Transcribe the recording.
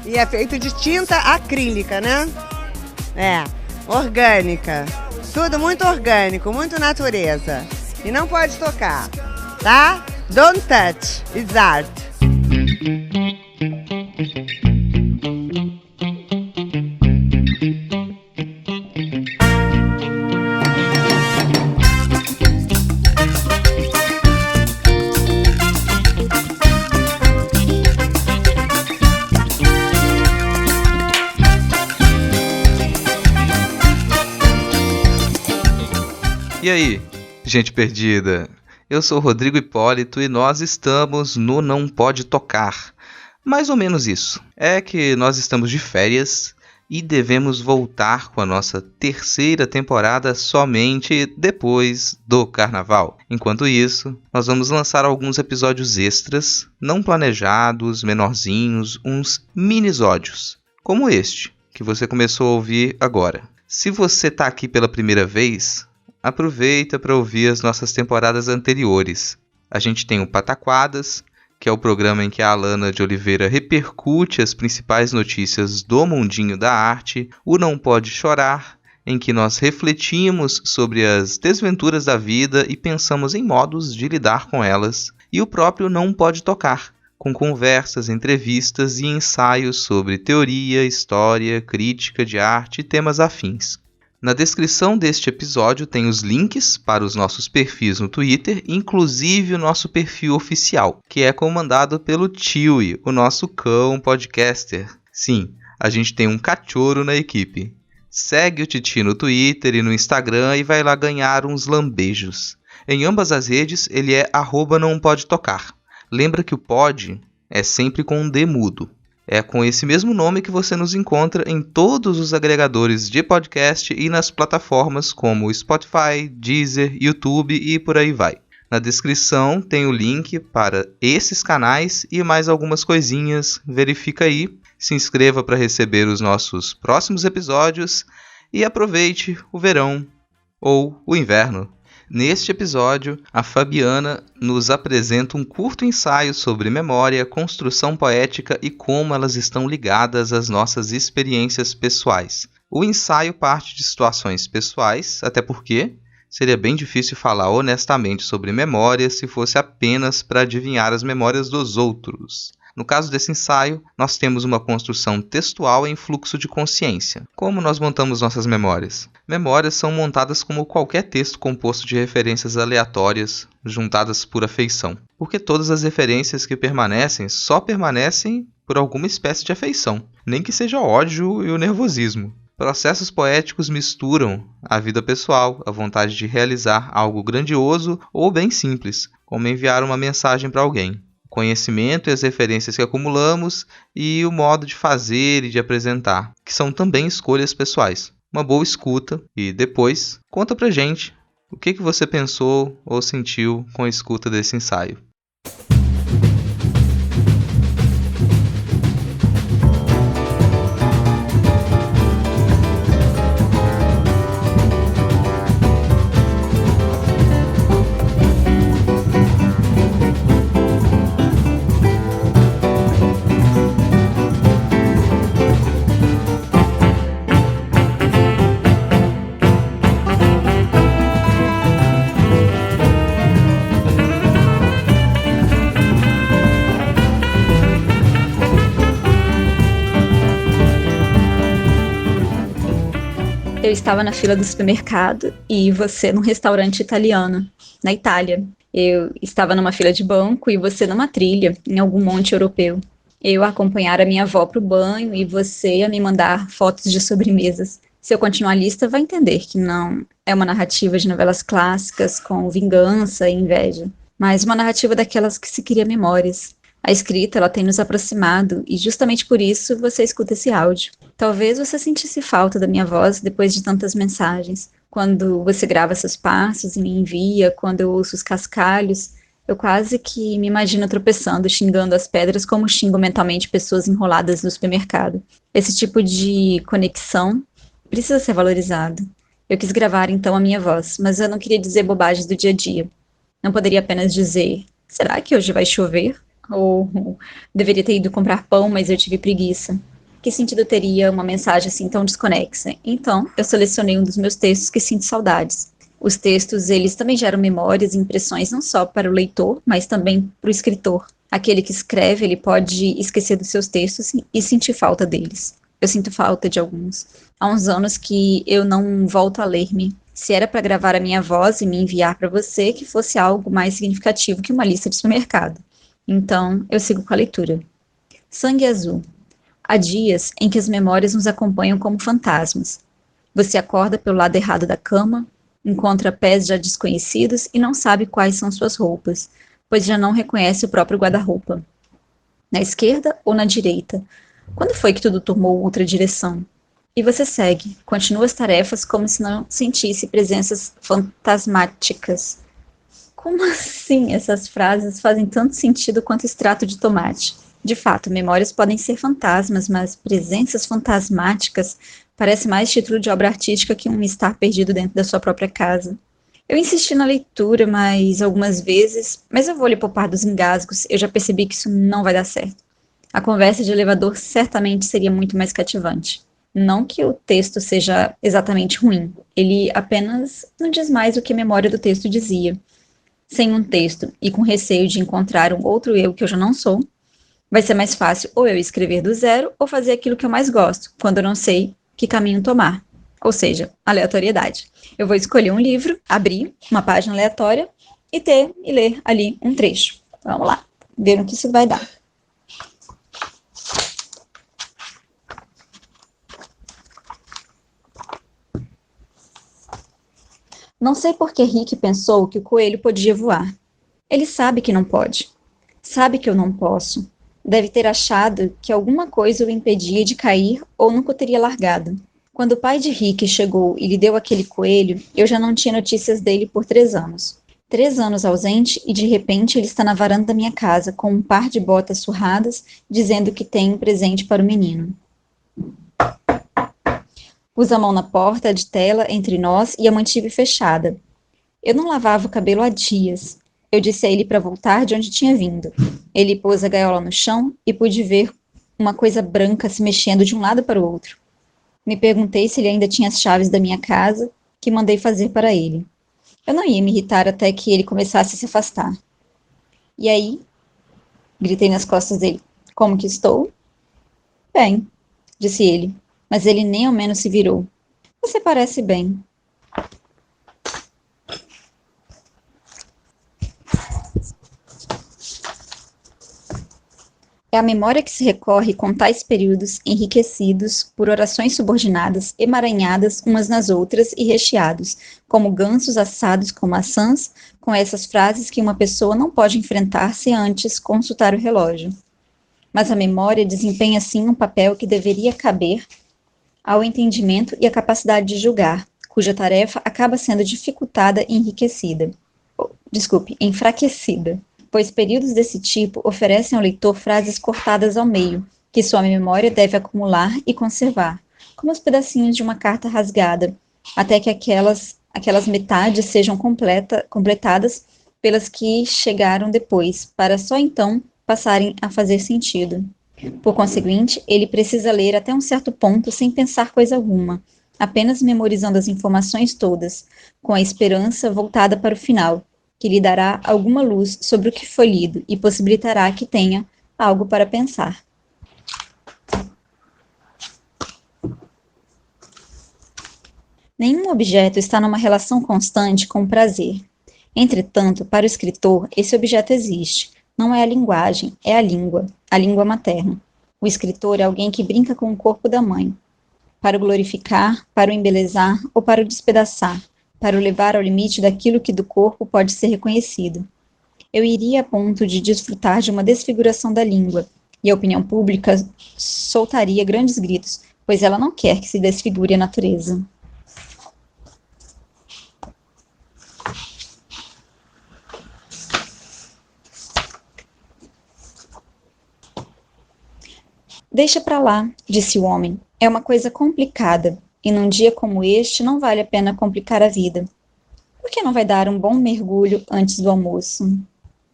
E é feito de tinta acrílica, né? É, orgânica. Tudo muito orgânico, muito natureza. E não pode tocar, tá? Don't touch, it's art. E aí, gente perdida? Eu sou Rodrigo Hipólito e nós estamos no Não Pode Tocar. Mais ou menos isso. É que nós estamos de férias e devemos voltar com a nossa terceira temporada somente depois do Carnaval. Enquanto isso, nós vamos lançar alguns episódios extras, não planejados, menorzinhos, uns minisódios, como este, que você começou a ouvir agora. Se você está aqui pela primeira vez, aproveita para ouvir as nossas temporadas anteriores. A gente tem o Pataquadas, que é o programa em que a Alana de Oliveira repercute as principais notícias do mundinho da arte. O Não Pode Chorar, em que nós refletimos sobre as desventuras da vida e pensamos em modos de lidar com elas. E o próprio Não Pode Tocar, com conversas, entrevistas e ensaios sobre teoria, história, crítica de arte e temas afins. Na descrição deste episódio tem os links para os nossos perfis no Twitter, inclusive o nosso perfil oficial, que é comandado pelo Tiwi, o nosso cão podcaster. Sim, a gente tem um cachorro na equipe. Segue o Titi no Twitter e no Instagram e vai lá ganhar uns lambejos. Em ambas as redes ele é @nãopodetocar. Lembra que o pod é sempre com um D mudo. É com esse mesmo nome que você nos encontra em todos os agregadores de podcast e nas plataformas como Spotify, Deezer, YouTube e por aí vai. Na descrição tem o link para esses canais e mais algumas coisinhas. Verifica aí, se inscreva para receber os nossos próximos episódios e aproveite o verão ou o inverno. Neste episódio, a Fabiana nos apresenta um curto ensaio sobre memória, construção poética e como elas estão ligadas às nossas experiências pessoais. O ensaio parte de situações pessoais, até porque seria bem difícil falar honestamente sobre memória se fosse apenas para adivinhar as memórias dos outros. No caso desse ensaio, nós temos uma construção textual em fluxo de consciência. Como nós montamos nossas memórias? Memórias são montadas como qualquer texto composto de referências aleatórias, juntadas por afeição. Porque todas as referências que permanecem só permanecem por alguma espécie de afeição, nem que seja o ódio e o nervosismo. Processos poéticos misturam a vida pessoal, a vontade de realizar algo grandioso ou bem simples, como enviar uma mensagem para alguém. Conhecimento e as referências que acumulamos e o modo de fazer e de apresentar, que são também escolhas pessoais. Uma boa escuta e depois conta pra gente o que você pensou ou sentiu com a escuta desse ensaio. Eu estava na fila do supermercado e você num restaurante italiano, na Itália. Eu estava numa fila de banco e você numa trilha, em algum monte europeu. Eu a acompanhar a minha avó para o banho e você a me mandar fotos de sobremesas. Se eu continuar a lista, vai entender que não é uma narrativa de novelas clássicas com vingança e inveja, mas uma narrativa daquelas que se cria memórias. A escrita, ela tem nos aproximado e justamente por isso você escuta esse áudio. Talvez você sentisse falta da minha voz depois de tantas mensagens. Quando você grava seus passos e me envia, quando eu ouço os cascalhos, eu quase que me imagino tropeçando, xingando as pedras como xingo mentalmente pessoas enroladas no supermercado. Esse tipo de conexão precisa ser valorizado. Eu quis gravar então a minha voz, mas eu não queria dizer bobagens do dia a dia. Não poderia apenas dizer, será que hoje vai chover? Ou deveria ter ido comprar pão, mas eu tive preguiça. Que sentido teria uma mensagem assim tão desconexa? Então, eu selecionei um dos meus textos que sinto saudades. Os textos, eles também geram memórias e impressões não só para o leitor, mas também para o escritor. Aquele que escreve, ele pode esquecer dos seus textos e sentir falta deles. Eu sinto falta de alguns. Há uns anos que eu não volto a ler-me. Se era para gravar a minha voz e me enviar para você, que fosse algo mais significativo que uma lista de supermercado. Então, eu sigo com a leitura. Sangue Azul. Há dias em que as memórias nos acompanham como fantasmas. Você acorda pelo lado errado da cama, encontra pés já desconhecidos e não sabe quais são suas roupas, pois já não reconhece o próprio guarda-roupa. Na esquerda ou na direita? Quando foi que tudo tomou outra direção? E você segue, continua as tarefas como se não sentisse presenças fantasmáticas. Como assim essas frases fazem tanto sentido quanto extrato de tomate? De fato, memórias podem ser fantasmas, mas presenças fantasmáticas parece mais título de obra artística que um estar perdido dentro da sua própria casa. Eu insisti na leitura algumas vezes, mas eu vou lhe poupar dos engasgos, eu já percebi que isso não vai dar certo. A conversa de elevador certamente seria muito mais cativante. Não que o texto seja exatamente ruim, ele apenas não diz mais o que a memória do texto dizia. Sem um texto e com receio de encontrar um outro eu que eu já não sou, vai ser mais fácil ou eu escrever do zero ou fazer aquilo que eu mais gosto, quando eu não sei que caminho tomar. Ou seja, aleatoriedade. Eu vou escolher um livro, abrir uma página aleatória e ler ali um trecho. Vamos lá, ver o que isso vai dar. Não sei por que Rick pensou que o coelho podia voar. Ele sabe que não pode. Sabe que eu não posso. Deve ter achado que alguma coisa o impedia de cair ou nunca o teria largado. Quando o pai de Rick chegou e lhe deu aquele coelho, eu já não tinha notícias dele por 3 anos. 3 anos ausente e de repente ele está na varanda da minha casa com um par de botas surradas, dizendo que tem um presente para o menino. Pus a mão na porta de tela entre nós e a mantive fechada. Eu não lavava o cabelo há dias. Eu disse a ele para voltar de onde tinha vindo. Ele pôs a gaiola no chão e pude ver uma coisa branca se mexendo de um lado para o outro. Me perguntei se ele ainda tinha as chaves da minha casa, que mandei fazer para ele. Eu não ia me irritar até que ele começasse a se afastar. E aí? Gritei nas costas dele. Como que estou? Bem, disse ele, mas ele nem ao menos se virou. Você parece bem. É a memória que se recorre com tais períodos enriquecidos por orações subordinadas, emaranhadas umas nas outras e recheados, como gansos assados com maçãs, com essas frases que uma pessoa não pode enfrentar sem antes consultar o relógio. Mas a memória desempenha sim um papel que deveria caber ao entendimento e à capacidade de julgar, cuja tarefa acaba sendo dificultada e enfraquecida. Pois períodos desse tipo oferecem ao leitor frases cortadas ao meio, que sua memória deve acumular e conservar, como os pedacinhos de uma carta rasgada, até que aquelas metades sejam completadas pelas que chegaram depois, para só então passarem a fazer sentido. Por conseguinte, ele precisa ler até um certo ponto sem pensar coisa alguma, apenas memorizando as informações todas, com a esperança voltada para o final, que lhe dará alguma luz sobre o que foi lido e possibilitará que tenha algo para pensar. Nenhum objeto está numa relação constante com o prazer. Entretanto, para o escritor, esse objeto existe. Não é a linguagem, é a língua materna. O escritor é alguém que brinca com o corpo da mãe, para o glorificar, para o embelezar ou para o despedaçar, para o levar ao limite daquilo que do corpo pode ser reconhecido. Eu iria a ponto de desfrutar de uma desfiguração da língua, e a opinião pública soltaria grandes gritos, pois ela não quer que se desfigure a natureza. Deixa pra lá, disse o homem. É uma coisa complicada, e num dia como este não vale a pena complicar a vida. Por que não vai dar um bom mergulho antes do almoço?